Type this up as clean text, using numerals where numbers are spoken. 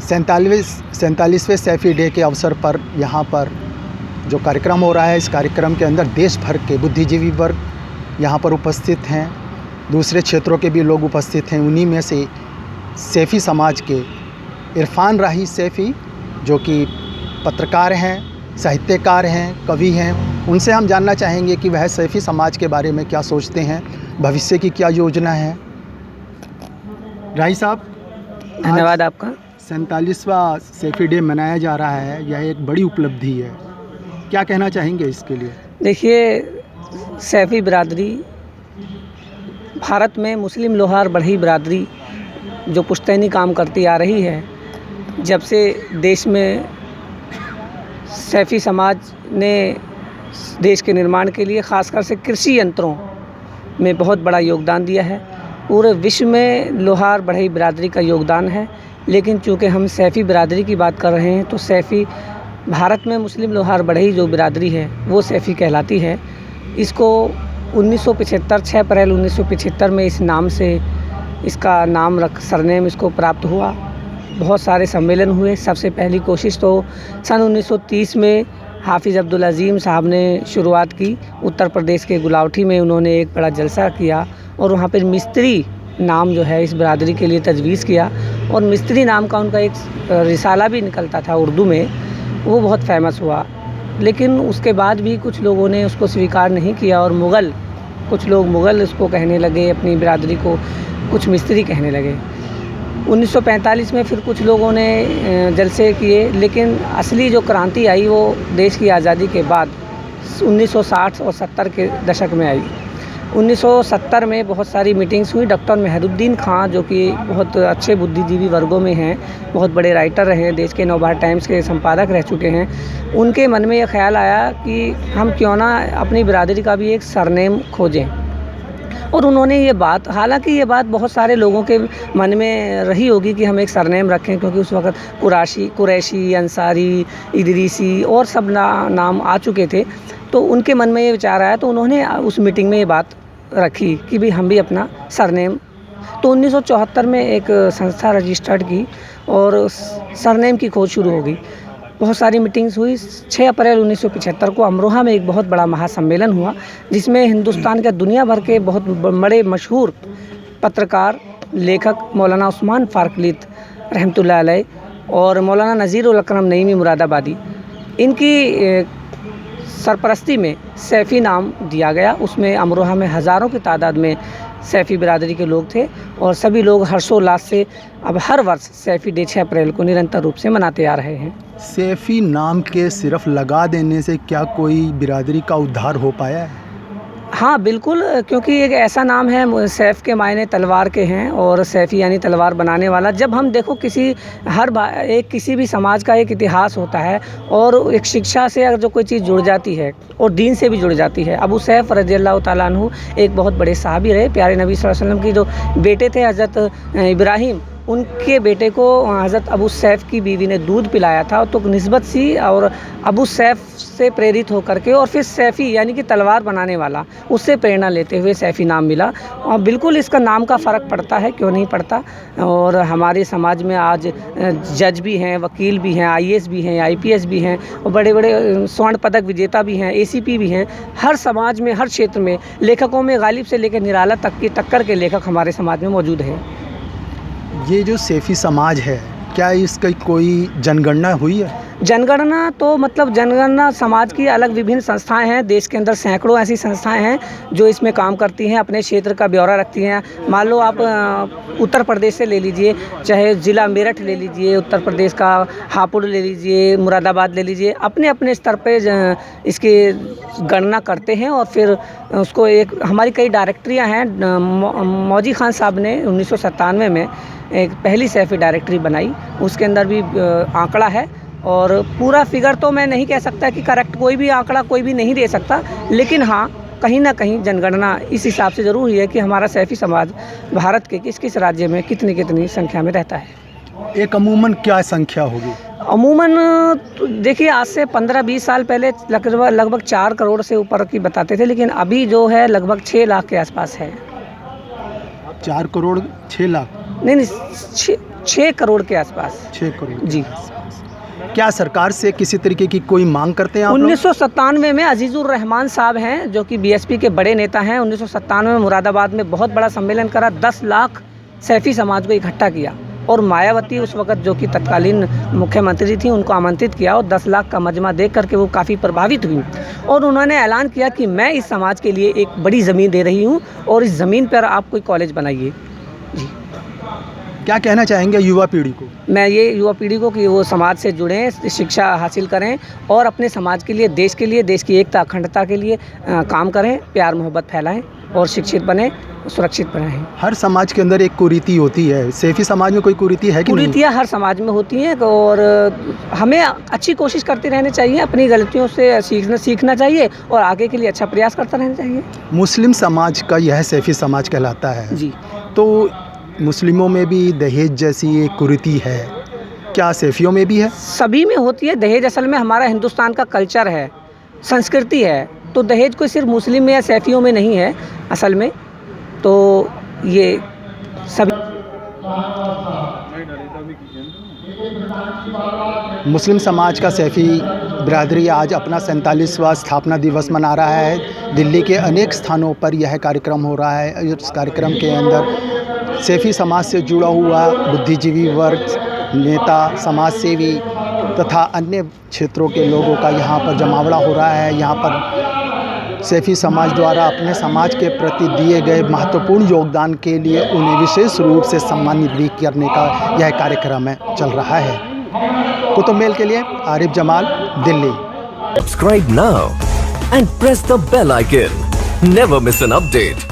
सैंतालीसवें Saifi day के अवसर पर यहाँ पर जो कार्यक्रम हो रहा है, इस कार्यक्रम के अंदर देश भर के बुद्धिजीवी वर्ग यहाँ पर उपस्थित हैं। दूसरे क्षेत्रों के भी लोग उपस्थित हैं। उन्हीं में से सैफ़ी समाज के इरफान राही सैफ़ी, जो कि पत्रकार हैं, साहित्यकार हैं, कवि हैं, उनसे हम जानना चाहेंगे कि वह सैफ़ी समाज के बारे में क्या सोचते हैं, भविष्य की क्या योजना है। राही साहब, धन्यवाद आपका। 47वां सैफ़ी डे मनाया जा रहा है, यह एक बड़ी उपलब्धि है, क्या कहना चाहेंगे इसके लिए? देखिए, सैफ़ी बिरादरी भारत में मुस्लिम लोहार बढ़ई बिरादरी जो पुश्तैनी काम करती आ रही है। जब से देश में सैफ़ी समाज ने देश के निर्माण के लिए ख़ासकर से कृषि यंत्रों में बहुत बड़ा योगदान दिया है। पूरे विश्व में लोहार बढ़ई बिरादरी का योगदान है, लेकिन चूँकि हम सैफ़ी बिरादरी की बात कर रहे हैं तो सैफ़ी भारत में मुस्लिम लोहार बढ़ई जो बिरादरी है वो सैफ़ी कहलाती है। इसको 1975 6 अप्रैल 1975 में इस नाम से इसका नाम सरनेम इसको प्राप्त हुआ। बहुत सारे सम्मेलन हुए। सबसे पहली कोशिश तो सन 1930 में हाफ़िज़ अब्दुल अज़ीम साहब ने शुरुआत की। उत्तर प्रदेश के गुलावटी में उन्होंने एक बड़ा जलसा किया और वहाँ पर मिस्त्री नाम जो है इस बिरादरी के लिए तजवीज़ किया, और मिस्त्री नाम का उनका एक रिसाला भी निकलता था उर्दू में, वो बहुत फेमस हुआ। लेकिन उसके बाद भी कुछ लोगों ने उसको स्वीकार नहीं किया और कुछ लोग मुग़ल उसको कहने लगे, अपनी बिरादरी को कुछ मिस्त्री कहने लगे। 1945 में फिर कुछ लोगों ने जलसे किए, लेकिन असली जो क्रांति आई वो देश की आज़ादी के बाद 1960 और 70 के दशक में आई। 1970 में बहुत सारी मीटिंग्स हुई। डॉक्टर मेहरुद्दीन खां, जो कि बहुत अच्छे बुद्धिजीवी वर्गों में हैं, बहुत बड़े राइटर रहे हैं, देश के नवभारत टाइम्स के संपादक रह चुके हैं, उनके मन में ये ख्याल आया कि हम क्यों ना अपनी बिरादरी का भी एक सरनेम खोजें। और उन्होंने ये बात, हालांकि ये बात बहुत सारे लोगों के मन में रही होगी कि हम एक सरनेम रखें, क्योंकि उस वक़्त कुरैशी, अंसारी, इदरीसी और सब नाम आ चुके थे, तो उनके मन में ये विचार आया। तो उन्होंने उस मीटिंग में ये बात रखी कि भाई हम भी अपना सरनेम। तो 1974 में एक संस्था रजिस्टर्ड की और सरनेम की खोज शुरू हो गई। बहुत सारी मीटिंग्स हुई। 6 अप्रैल 1975 को अमरोहा में एक बहुत बड़ा महासम्मेलन हुआ, जिसमें हिंदुस्तान के दुनिया भर के बहुत बड़े मशहूर पत्रकार, लेखक मौलाना उस्मान फ़ारकलीत रहमतुल्लाह अलैह और मौलाना नज़ीर उल अकरम नईमी मुरादाबादी, इनकी सरपरस्ती में सैफ़ी नाम दिया गया। उसमें अमरोहा में हज़ारों की तादाद में सैफ़ी बिरादरी के लोग थे और सभी लोग हर्षोल्लास से अब हर वर्ष सैफ़ी डे 6 अप्रैल को निरंतर रूप से मनाते आ रहे हैं। सैफ़ी नाम के सिर्फ लगा देने से क्या कोई बिरादरी का उद्धार हो पाया है? हाँ बिल्कुल, क्योंकि एक ऐसा नाम है, सैफ़ के मायने तलवार के हैं और सैफ़ी यानी तलवार बनाने वाला। जब हम देखो किसी भी समाज का एक इतिहास होता है और एक शिक्षा से अगर जो कोई चीज़ जुड़ जाती है और दीन से भी जुड़ जाती है। अबू सैफ़ रज़ियल्लाहु ताला अन्हु एक बहुत बड़े सहाबी रहे, प्यारे नबी सल्लल्लाहु अलैहि वसल्लम की जो बेटे थे हज़रत इब्राहीम, उनके बेटे को हज़रत अबू सैफ़ की बीवी ने दूध पिलाया था, तो निस्बत सी और अबू सैफ़ से प्रेरित होकर के और फिर सैफ़ी यानी कि तलवार बनाने वाला, उससे प्रेरणा लेते हुए सैफ़ी नाम मिला। और बिल्कुल इसका नाम का फ़र्क पड़ता है, क्यों नहीं पड़ता। और हमारे समाज में आज जज भी हैं, वकील भी हैं, IAS भी हैं, IPS भी हैं और बड़े बड़े स्वर्ण पदक विजेता भी हैं, ACP भी हैं। हर समाज में, हर क्षेत्र में लेखकों में गालिब से लेकर निराला तक की टक्कर के लेखक हमारे समाज में मौजूद हैं। ये जो सैफ़ी समाज है, क्या इसकी कोई जनगणना हुई है? जनगणना तो मतलब जनगणना समाज की अलग विभिन्न संस्थाएं हैं। देश के अंदर सैकड़ों ऐसी संस्थाएं हैं जो इसमें काम करती हैं, अपने क्षेत्र का ब्यौरा रखती हैं। मान लो आप उत्तर प्रदेश से ले लीजिए, चाहे ज़िला मेरठ ले लीजिए, उत्तर प्रदेश का हापुड़ ले लीजिए, मुरादाबाद ले लीजिए, अपने अपने स्तर पे इसकी गणना करते हैं और फिर उसको एक हमारी कई डायरेक्टरियाँ हैं। मौजी खान साहब ने 1997 में एक पहली सैफ़ी डायरेक्टरी बनाई, उसके अंदर भी आंकड़ा है। और पूरा फिगर तो मैं नहीं कह सकता कि करेक्ट कोई भी आंकड़ा कोई भी नहीं दे सकता, लेकिन हाँ कहीं ना कहीं जनगणना इस हिसाब से ज़रूर है कि हमारा सैफ़ी समाज भारत के किस किस राज्य में कितनी कितनी संख्या में रहता है। एक अमूमन क्या संख्या होगी? अमूमन देखिए, आज से 15-20 साल पहले लगभग 4 करोड़ से ऊपर की बताते थे, लेकिन अभी जो है लगभग 6 लाख के आसपास है। 4 करोड़ 6 लाख? नहीं, 6 करोड़ के आसपास। 6 करोड़ जी। क्या सरकार से किसी तरीके की कोई मांग करते हैं आप लोग? 1997 में अजीज़ुर रहमान साहब हैं जो कि बीएसपी के बड़े नेता हैं। 1997 में मुरादाबाद में बहुत बड़ा सम्मेलन करा, 10 लाख सैफ़ी समाज को इकट्ठा किया और मायावती उस वक़्त जो कि तत्कालीन मुख्यमंत्री थी उनको आमंत्रित किया और 10 लाख का मजमा देख करके वो काफ़ी प्रभावित हुई और उन्होंने ऐलान किया कि मैं इस समाज के लिए एक बड़ी ज़मीन दे रही हूँ और इस ज़मीन पर आप कोई कॉलेज बनाइए। जी। क्या कहना चाहेंगे युवा पीढ़ी को? मैं ये युवा पीढ़ी को कि वो समाज से जुड़ें, शिक्षा हासिल करें और अपने समाज के लिए, देश की एकता अखंडता के लिए काम करें, प्यार मोहब्बत फैलाएं और शिक्षित बने, सुरक्षित रहें। हर समाज के अंदर एक कुरीति होती है, सैफी समाज में कोई कुरीति है कि नहीं? कुरीतियाँ हर समाज में होती हैं और हमें अच्छी कोशिश करते रहने चाहिए, अपनी गलतियों से सीखना चाहिए और आगे के लिए अच्छा प्रयास करता रहना चाहिए। मुस्लिम समाज का यह सैफी समाज कहलाता है। जी। तो मुस्लिमों में भी दहेज जैसी एक कुरीति है, क्या सैफियों में भी है? सभी में होती है। दहेज असल में हमारा हिंदुस्तान का कल्चर है, संस्कृति है, तो दहेज कोई सिर्फ मुस्लिम में या सैफियों में नहीं है असल में, तो ये सभी मुस्लिम समाज का सैफी बिरादरी आज अपना 47वां स्थापना दिवस मना रहा है। दिल्ली के अनेक स्थानों पर यह कार्यक्रम हो रहा है। इस कार्यक्रम के अंदर सैफी समाज से जुड़ा हुआ बुद्धिजीवी वर्ग, नेता, समाजसेवी तथा अन्य क्षेत्रों के लोगों का यहाँ पर जमावड़ा हो रहा है। यहाँ पर सैफी समाज द्वारा अपने समाज के प्रति दिए गए महत्वपूर्ण योगदान के लिए उन्हें विशेष रूप से सम्मानित भी करने का यह कार्यक्रम चल रहा है। कुतुब मेल के लिए Arif Jamal, Delhi. Subscribe now and press the bell icon. Never miss an update.